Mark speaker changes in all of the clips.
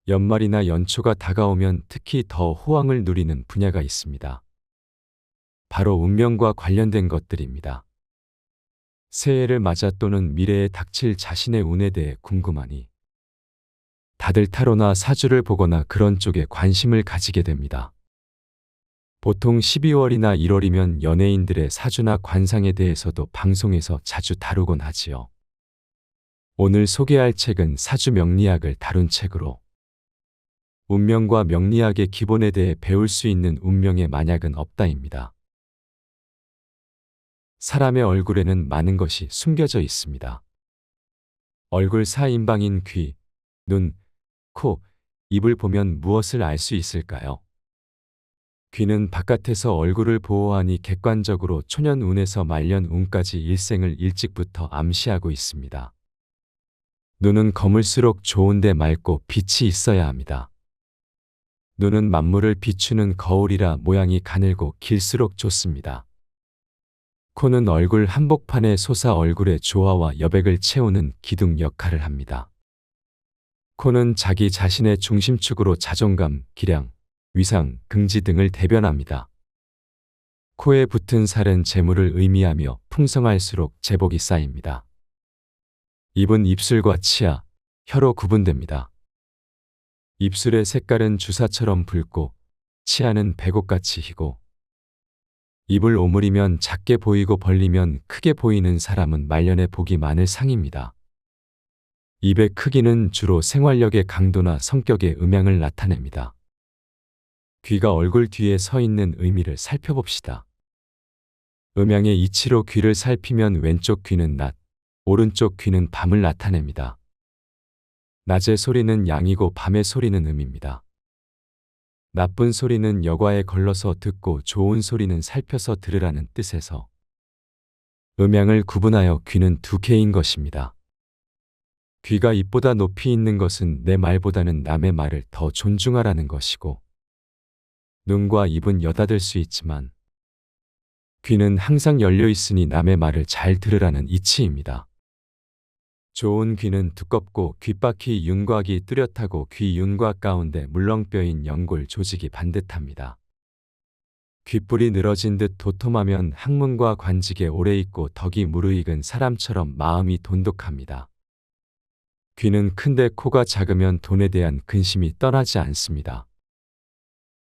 Speaker 1: 연말이나 연초가 다가오면 특히 더 호황을 누리는 분야가 있습니다. 바로 운명과 관련된 것들입니다. 새해를 맞아 또는 미래에 닥칠 자신의 운에 대해 궁금하니 다들 타로나 사주를 보거나 그런 쪽에 관심을 가지게 됩니다. 보통 12월이나 1월이면 연예인들의 사주나 관상에 대해서도 방송에서 자주 다루곤 하지요. 오늘 소개할 책은 사주 명리학을 다룬 책으로 운명과 명리학의 기본에 대해 배울 수 있는 운명의 만약은 없다입니다. 사람의 얼굴에는 많은 것이 숨겨져 있습니다. 얼굴 사인방인 귀, 눈, 코, 입을 보면 무엇을 알 수 있을까요? 귀는 바깥에서 얼굴을 보호하니 객관적으로 초년운에서 말년운까지 일생을 일찍부터 암시하고 있습니다. 눈은 검을수록 좋은데 맑고 빛이 있어야 합니다. 눈은 만물을 비추는 거울이라 모양이 가늘고 길수록 좋습니다. 코는 얼굴 한복판에 솟아 얼굴의 조화와 여백을 채우는 기둥 역할을 합니다. 코는 자기 자신의 중심축으로 자존감, 기량, 위상, 긍지 등을 대변합니다. 코에 붙은 살은 재물을 의미하며 풍성할수록 재복이 쌓입니다. 입은 입술과 치아, 혀로 구분됩니다. 입술의 색깔은 주사처럼 붉고 치아는 배곡같이 희고 입을 오므리면 작게 보이고 벌리면 크게 보이는 사람은 말년에 복이 많을 상입니다. 입의 크기는 주로 생활력의 강도나 성격의 음양을 나타냅니다. 귀가 얼굴 뒤에 서 있는 의미를 살펴봅시다. 음양의 이치로 귀를 살피면 왼쪽 귀는 낮, 오른쪽 귀는 밤을 나타냅니다. 낮의 소리는 양이고 밤의 소리는 음입니다. 나쁜 소리는 여과에 걸러서 듣고 좋은 소리는 살펴서 들으라는 뜻에서 음양을 구분하여 귀는 두 개인 것입니다. 귀가 입보다 높이 있는 것은 내 말보다는 남의 말을 더 존중하라는 것이고 눈과 입은 여닫을 수 있지만 귀는 항상 열려 있으니 남의 말을 잘 들으라는 이치입니다. 좋은 귀는 두껍고 귓바퀴 윤곽이 뚜렷하고 귀 윤곽 가운데 물렁뼈인 연골 조직이 반듯합니다. 귓불이 늘어진 듯 도톰하면 학문과 관직에 오래 있고 덕이 무르익은 사람처럼 마음이 돈독합니다. 귀는 큰데 코가 작으면 돈에 대한 근심이 떠나지 않습니다.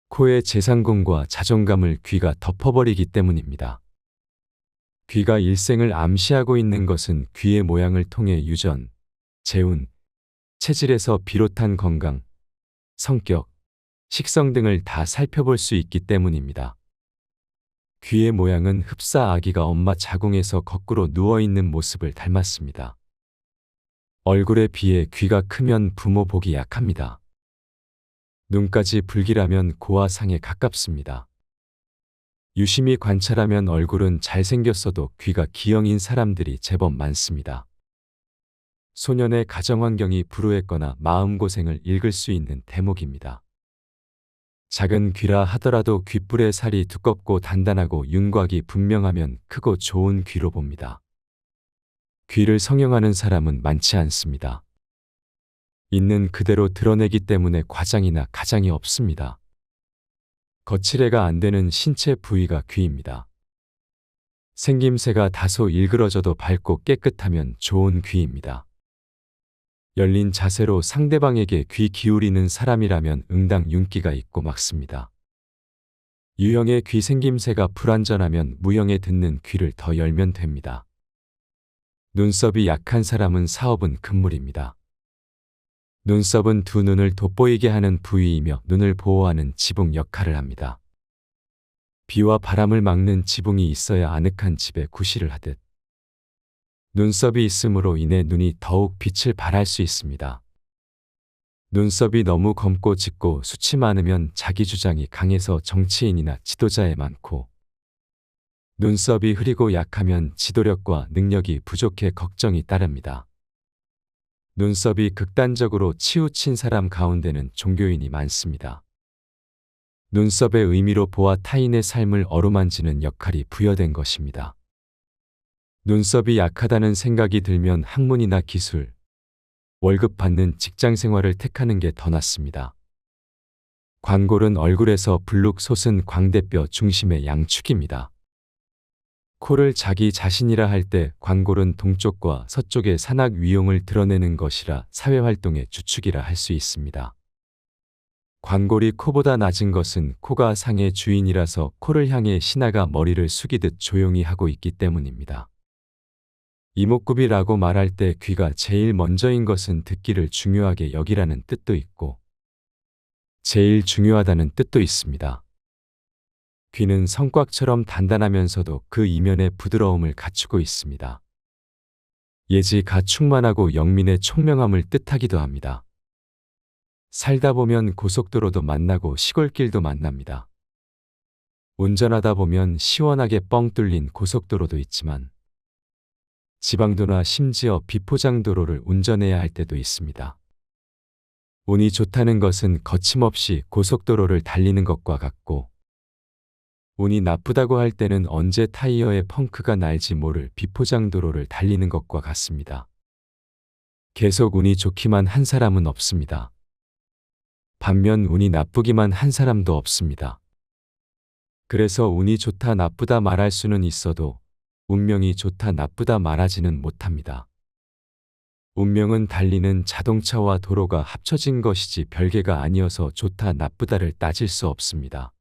Speaker 1: 코의 재상공과 자존감을 귀가 덮어버리기 때문입니다. 귀가 일생을 암시하고 있는 것은 귀의 모양을 통해 유전, 재운, 체질에서 비롯한 건강, 성격, 식성 등을 다 살펴볼 수 있기 때문입니다. 귀의 모양은 흡사 아기가 엄마 자궁에서 거꾸로 누워있는 모습을 닮았습니다. 얼굴에 비해 귀가 크면 부모 복이 약합니다. 눈까지 불길하면 고와 상에 가깝습니다. 유심히 관찰하면 얼굴은 잘생겼어도 귀가 기형인 사람들이 제법 많습니다. 소년의 가정환경이 불우했거나 마음고생을 읽을 수 있는 대목입니다. 작은 귀라 하더라도 귓불의 살이 두껍고 단단하고 윤곽이 분명하면 크고 좋은 귀로 봅니다. 귀를 성형하는 사람은 많지 않습니다. 있는 그대로 드러내기 때문에 과장이나 가장이 없습니다. 거칠애가 안 되는 신체 부위가 귀입니다. 생김새가 다소 일그러져도 밝고 깨끗하면 좋은 귀입니다. 열린 자세로 상대방에게 귀 기울이는 사람이라면 응당 윤기가 있고 막습니다. 유형의 귀 생김새가 불완전하면 무형에 듣는 귀를 더 열면 됩니다. 눈썹이 약한 사람은 사업은 금물입니다. 눈썹은 두 눈을 돋보이게 하는 부위이며 눈을 보호하는 지붕 역할을 합니다. 비와 바람을 막는 지붕이 있어야 아늑한 집에 구실을 하듯 눈썹이 있음으로 인해 눈이 더욱 빛을 발할 수 있습니다. 눈썹이 너무 검고 짙고 숱이 많으면 자기주장이 강해서 정치인이나 지도자에 많고 눈썹이 흐리고 약하면 지도력과 능력이 부족해 걱정이 따릅니다. 눈썹이 극단적으로 치우친 사람 가운데는 종교인이 많습니다. 눈썹의 의미로 보아 타인의 삶을 어루만지는 역할이 부여된 것입니다. 눈썹이 약하다는 생각이 들면 학문이나 기술, 월급 받는 직장 생활을 택하는 게 더 낫습니다. 광골은 얼굴에서 불룩 솟은 광대뼈 중심의 양축입니다. 코를 자기 자신이라 할 때 광골은 동쪽과 서쪽의 산악 위용을 드러내는 것이라 사회활동의 주축이라 할 수 있습니다. 광골이 코보다 낮은 것은 코가 상의 주인이라서 코를 향해 신하가 머리를 숙이듯 조용히 하고 있기 때문입니다. 이목구비라고 말할 때 귀가 제일 먼저인 것은 듣기를 중요하게 여기라는 뜻도 있고 제일 중요하다는 뜻도 있습니다. 귀는 성곽처럼 단단하면서도 그 이면에 부드러움을 갖추고 있습니다. 예지가 충만하고 영민의 총명함을 뜻하기도 합니다. 살다 보면 고속도로도 만나고 시골길도 만납니다. 운전하다 보면 시원하게 뻥 뚫린 고속도로도 있지만 지방도나 심지어 비포장도로를 운전해야 할 때도 있습니다. 운이 좋다는 것은 거침없이 고속도로를 달리는 것과 같고 운이 나쁘다고 할 때는 언제 타이어에 펑크가 날지 모를 비포장도로를 달리는 것과 같습니다. 계속 운이 좋기만 한 사람은 없습니다. 반면 운이 나쁘기만 한 사람도 없습니다. 그래서 운이 좋다 나쁘다 말할 수는 있어도 운명이 좋다 나쁘다 말하지는 못합니다. 운명은 달리는 자동차와 도로가 합쳐진 것이지 별개가 아니어서 좋다 나쁘다를 따질 수 없습니다.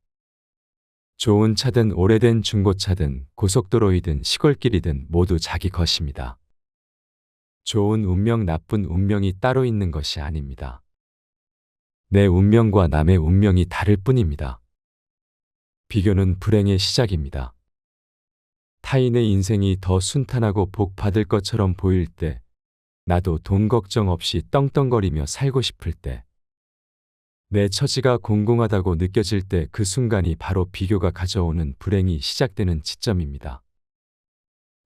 Speaker 1: 좋은 차든 오래된 중고차든 고속도로이든 시골길이든 모두 자기 것입니다. 좋은 운명 나쁜 운명이 따로 있는 것이 아닙니다. 내 운명과 남의 운명이 다를 뿐입니다. 비교는 불행의 시작입니다. 타인의 인생이 더 순탄하고 복 받을 것처럼 보일 때, 나도 돈 걱정 없이 떵떵거리며 살고 싶을 때, 내 처지가 공공하다고 느껴질 때 그 순간이 바로 비교가 가져오는 불행이 시작되는 지점입니다.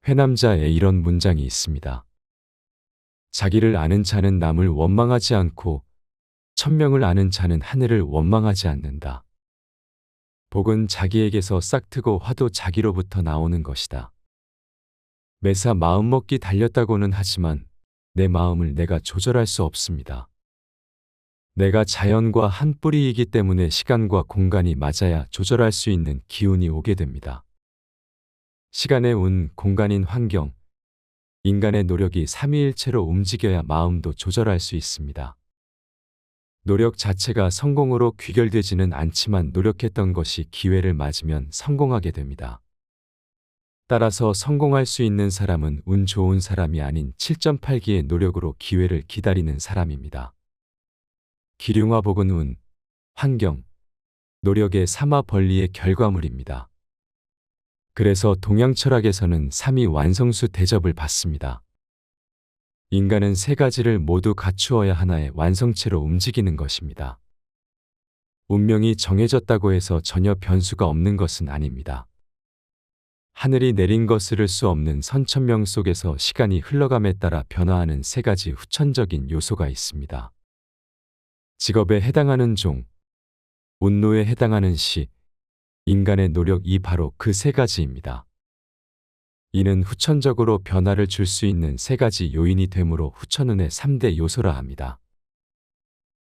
Speaker 1: 회남자에 이런 문장이 있습니다. 자기를 아는 자는 남을 원망하지 않고 천명을 아는 자는 하늘을 원망하지 않는다. 복은 자기에게서 싹트고 화도 자기로부터 나오는 것이다. 매사 마음먹기 달렸다고는 하지만 내 마음을 내가 조절할 수 없습니다. 내가 자연과 한 뿌리이기 때문에 시간과 공간이 맞아야 조절할 수 있는 기운이 오게 됩니다. 시간의 운, 공간인 환경, 인간의 노력이 삼위일체로 움직여야 마음도 조절할 수 있습니다. 노력 자체가 성공으로 귀결되지는 않지만 노력했던 것이 기회를 맞으면 성공하게 됩니다. 따라서 성공할 수 있는 사람은 운 좋은 사람이 아닌 7.8기의 노력으로 기회를 기다리는 사람입니다. 기륭화복은 운, 환경, 노력의 삼화벌리의 결과물입니다. 그래서 동양철학에서는 삼위 완성수 대접을 받습니다. 인간은 세 가지를 모두 갖추어야 하나의 완성체로 움직이는 것입니다. 운명이 정해졌다고 해서 전혀 변수가 없는 것은 아닙니다. 하늘이 내린 것을 을 수 없는 선천명 속에서 시간이 흘러감에 따라 변화하는 세 가지 후천적인 요소가 있습니다. 직업에 해당하는 종, 운노에 해당하는 시, 인간의 노력이 바로 그 세 가지입니다. 이는 후천적으로 변화를 줄 수 있는 세 가지 요인이 되므로 후천운의 3대 요소라 합니다.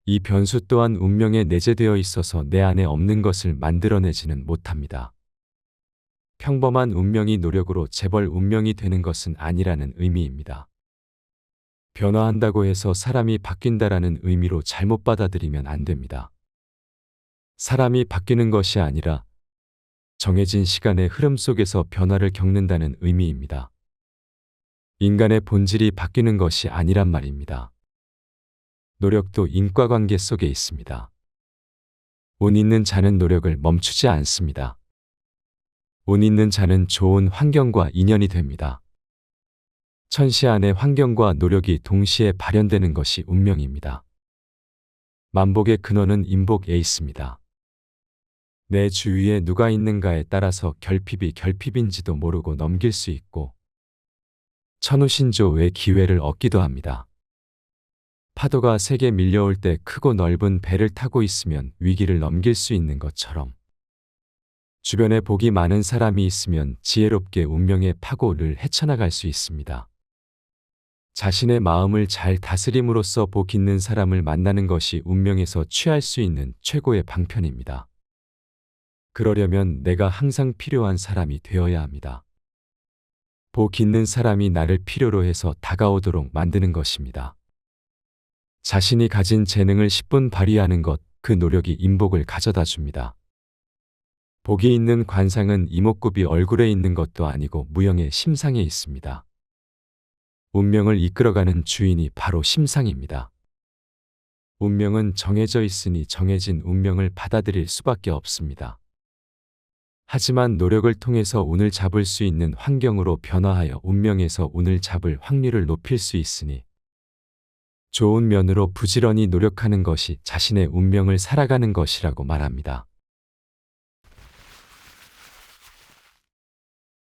Speaker 1: 이 변수 또한 운명에 내재되어 있어서 내 안에 없는 것을 만들어내지는 못합니다. 평범한 운명이 노력으로 재벌 운명이 되는 것은 아니라는 의미입니다. 변화한다고 해서 사람이 바뀐다라는 의미로 잘못 받아들이면 안 됩니다. 사람이 바뀌는 것이 아니라 정해진 시간의 흐름 속에서 변화를 겪는다는 의미입니다. 인간의 본질이 바뀌는 것이 아니란 말입니다. 노력도 인과관계 속에 있습니다. 운 있는 자는 노력을 멈추지 않습니다. 운 있는 자는 좋은 환경과 인연이 됩니다. 천시 안의 환경과 노력이 동시에 발현되는 것이 운명입니다. 만복의 근원은 인복에 있습니다. 내 주위에 누가 있는가에 따라서 결핍이 결핍인지도 모르고 넘길 수 있고 천우신조의 기회를 얻기도 합니다. 파도가 세게 밀려올 때 크고 넓은 배를 타고 있으면 위기를 넘길 수 있는 것처럼 주변에 복이 많은 사람이 있으면 지혜롭게 운명의 파고를 헤쳐나갈 수 있습니다. 자신의 마음을 잘 다스림으로써 복 있는 사람을 만나는 것이 운명에서 취할 수 있는 최고의 방편입니다. 그러려면 내가 항상 필요한 사람이 되어야 합니다. 복 있는 사람이 나를 필요로 해서 다가오도록 만드는 것입니다. 자신이 가진 재능을 10분 발휘하는 것, 그 노력이 인복을 가져다 줍니다. 복이 있는 관상은 이목구비 얼굴에 있는 것도 아니고 무형의 심상에 있습니다. 운명을 이끌어가는 주인이 바로 심상입니다. 운명은 정해져 있으니 정해진 운명을 받아들일 수밖에 없습니다. 하지만 노력을 통해서 운을 잡을 수 있는 환경으로 변화하여 운명에서 운을 잡을 확률을 높일 수 있으니 좋은 면으로 부지런히 노력하는 것이 자신의 운명을 살아가는 것이라고 말합니다.